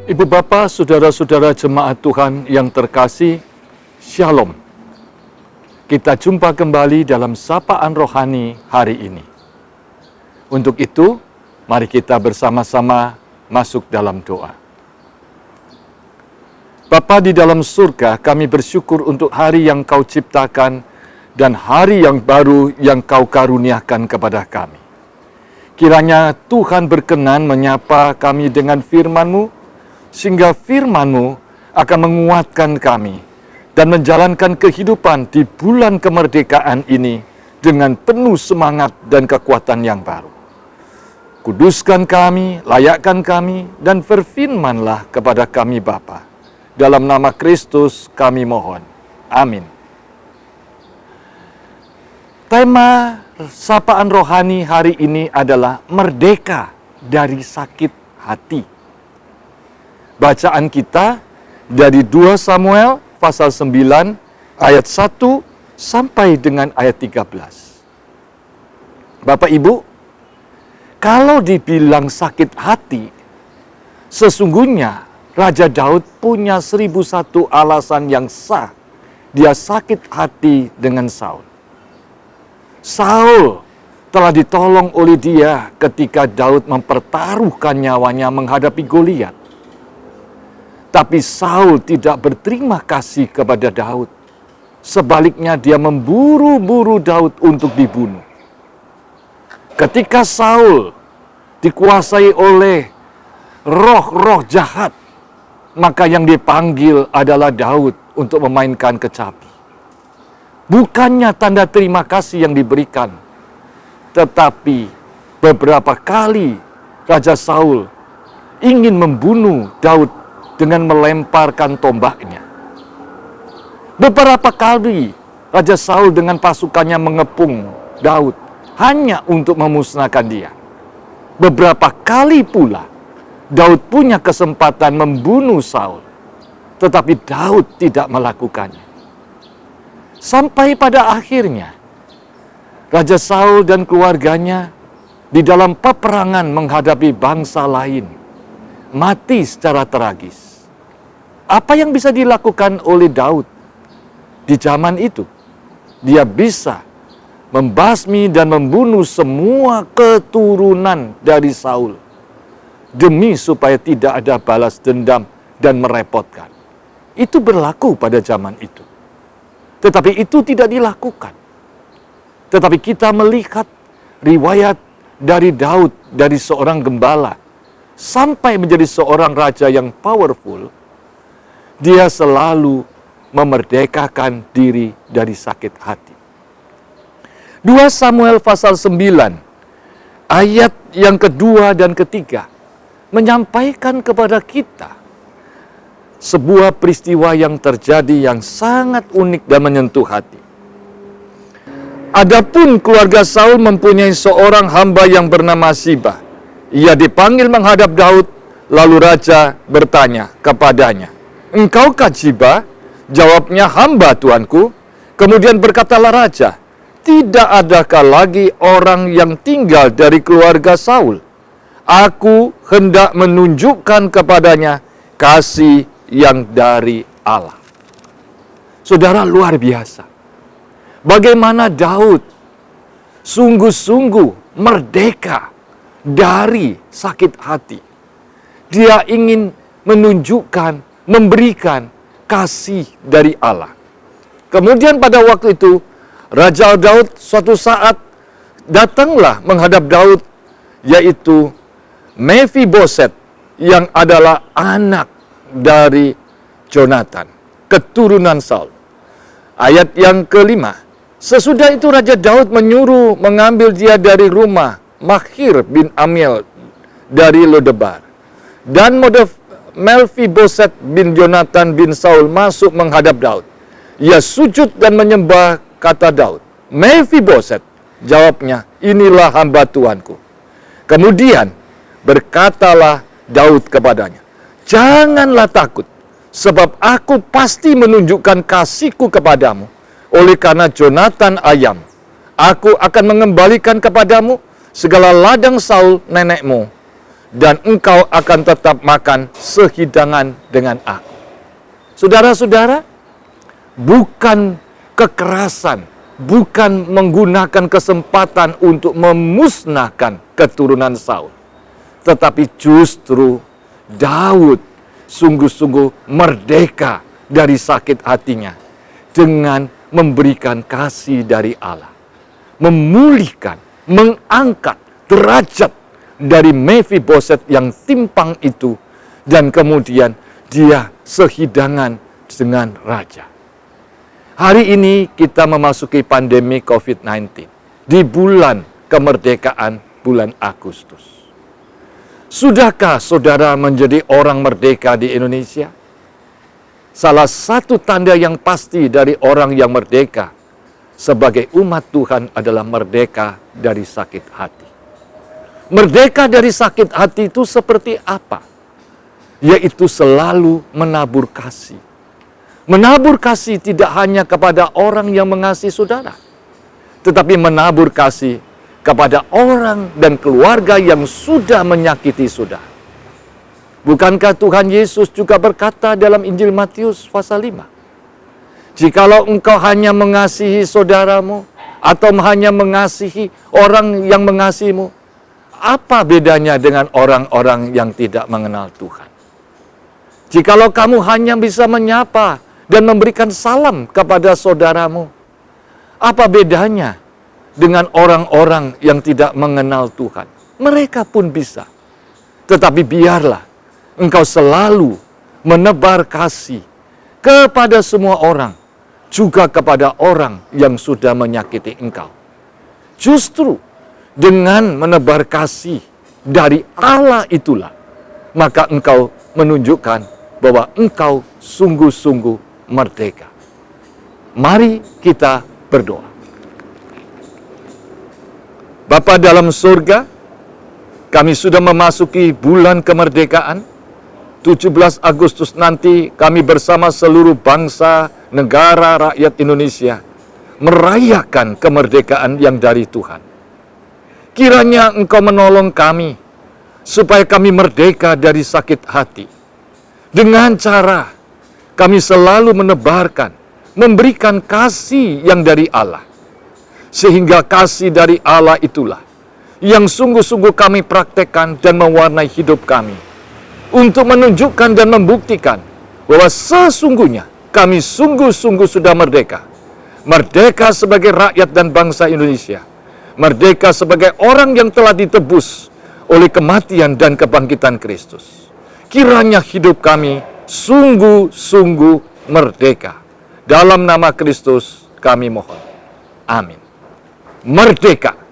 Ibu Bapa, saudara-saudara jemaat Tuhan yang terkasih, Shalom. Kita jumpa kembali dalam sapaan rohani hari ini. Untuk itu, mari kita bersama-sama masuk dalam doa. Bapa di dalam surga, kami bersyukur untuk hari yang Kau ciptakan dan hari yang baru yang Kau karuniakan kepada kami. Kiranya Tuhan berkenan menyapa kami dengan firman-Mu, sehingga firman-Mu akan menguatkan kami dan menjalankan kehidupan di bulan kemerdekaan ini dengan penuh semangat dan kekuatan yang baru. Kuduskan kami, layakkan kami, dan berfirmanlah kepada kami Bapa. Dalam nama Kristus kami mohon. Amin. Tema sapaan rohani hari ini adalah merdeka dari sakit hati. Bacaan kita dari 2 Samuel pasal 9 ayat 1 sampai dengan ayat 13. Bapak Ibu, kalau dibilang sakit hati, sesungguhnya Raja Daud punya 1001 alasan yang sah dia sakit hati dengan Saul. Saul telah ditolong oleh dia ketika Daud mempertaruhkan nyawanya menghadapi Goliat. Tapi Saul tidak berterima kasih kepada Daud. Sebaliknya dia memburu-buru Daud untuk dibunuh. Ketika Saul dikuasai oleh roh-roh jahat, maka yang dipanggil adalah Daud untuk memainkan kecapi. Bukannya tanda terima kasih yang diberikan, tetapi beberapa kali Raja Saul ingin membunuh Daud dengan melemparkan tombaknya. Beberapa kali Raja Saul dengan pasukannya mengepung Daud hanya untuk memusnahkan dia. Beberapa kali pula Daud punya kesempatan membunuh Saul, tetapi Daud tidak melakukannya. Sampai pada akhirnya Raja Saul dan keluarganya di dalam peperangan menghadapi bangsa lain mati secara tragis. Apa yang bisa dilakukan oleh Daud di zaman itu? Dia bisa membasmi dan membunuh semua keturunan dari Saul demi supaya tidak ada balas dendam dan merepotkan. Itu berlaku pada zaman itu. Tetapi itu tidak dilakukan. Tetapi kita melihat riwayat dari Daud, dari seorang gembala, sampai menjadi seorang raja yang powerful, dia selalu memerdekakan diri dari sakit hati. 2 Samuel pasal 9, ayat yang kedua dan ketiga, menyampaikan kepada kita sebuah peristiwa yang terjadi yang sangat unik dan menyentuh hati. Adapun keluarga Saul mempunyai seorang hamba yang bernama Siba. Ia dipanggil menghadap Daud, lalu raja bertanya kepadanya, "Engkaukah Siba?" Jawabnya, "Hamba tuanku." Kemudian berkatalah raja, "Tidak adakah lagi orang yang tinggal dari keluarga Saul? Aku hendak menunjukkan kepadanya kasih yang dari Allah." Saudara, luar biasa. Bagaimana Daud sungguh-sungguh merdeka dari sakit hati. Dia ingin menunjukkan, memberikan kasih dari Allah. Kemudian pada waktu itu, Raja Daud suatu saat datanglah menghadap Daud, yaitu Mephiboset, yang adalah anak dari Jonathan, keturunan Saul. Ayat yang kelima, sesudah itu Raja Daud menyuruh mengambil dia dari rumah Makhir bin Amiel dari Lodebar. Dan Mephiboset bin Jonathan bin Saul masuk menghadap Daud. Ia sujud dan menyembah, kata Daud. "Mephiboset," jawabnya, "inilah hamba tuanku." Kemudian berkatalah Daud kepadanya, "Janganlah takut, sebab aku pasti menunjukkan kasihku kepadamu. Oleh karena Jonathan ayam, aku akan mengembalikan kepadamu segala ladang Saul nenekmu, dan engkau akan tetap makan sehidangan dengan aku. Saudara-saudara, bukan kekerasan, bukan menggunakan kesempatan untuk memusnahkan keturunan Saul, tetapi justru Daud sungguh-sungguh merdeka dari sakit hatinya dengan memberikan kasih dari Allah, memulihkan, mengangkat derajat dari Mephiboset yang timpang itu, dan kemudian dia sehidangan dengan raja. Hari ini kita memasuki pandemi COVID-19 di bulan kemerdekaan, bulan Agustus. Sudahkah saudara menjadi orang merdeka di Indonesia? Salah satu tanda yang pasti dari orang yang merdeka sebagai umat Tuhan adalah merdeka dari sakit hati. Merdeka dari sakit hati itu seperti apa? Yaitu selalu menabur kasih. Menabur kasih tidak hanya kepada orang yang mengasihi saudara, tetapi menabur kasih kepada orang dan keluarga yang sudah menyakiti saudara. Bukankah Tuhan Yesus juga berkata dalam Injil Matius pasal 5, jikalau engkau hanya mengasihi saudaramu atau hanya mengasihi orang yang mengasihimu, apa bedanya dengan orang-orang yang tidak mengenal Tuhan? Jikalau kamu hanya bisa menyapa dan memberikan salam kepada saudaramu, apa bedanya dengan orang-orang yang tidak mengenal Tuhan? Mereka pun bisa. Tetapi biarlah engkau selalu menebar kasih kepada semua orang, juga kepada orang yang sudah menyakiti engkau. Justru dengan menebar kasih dari Allah itulah, maka engkau menunjukkan bahwa engkau sungguh-sungguh merdeka. Mari kita berdoa. Bapa dalam surga, kami sudah memasuki bulan kemerdekaan. 17 Agustus nanti kami bersama seluruh bangsa, negara, rakyat Indonesia merayakan kemerdekaan yang dari Tuhan. Kiranya Engkau menolong kami supaya kami merdeka dari sakit hati. Dengan cara kami selalu menebarkan, memberikan kasih yang dari Allah. Sehingga kasih dari Allah itulah yang sungguh-sungguh kami praktekkan dan mewarnai hidup kami, untuk menunjukkan dan membuktikan bahwa sesungguhnya kami sungguh-sungguh sudah merdeka. Merdeka sebagai rakyat dan bangsa Indonesia. Merdeka sebagai orang yang telah ditebus oleh kematian dan kebangkitan Kristus. Kiranya hidup kami sungguh-sungguh merdeka. Dalam nama Kristus kami mohon. Amin. Merdeka!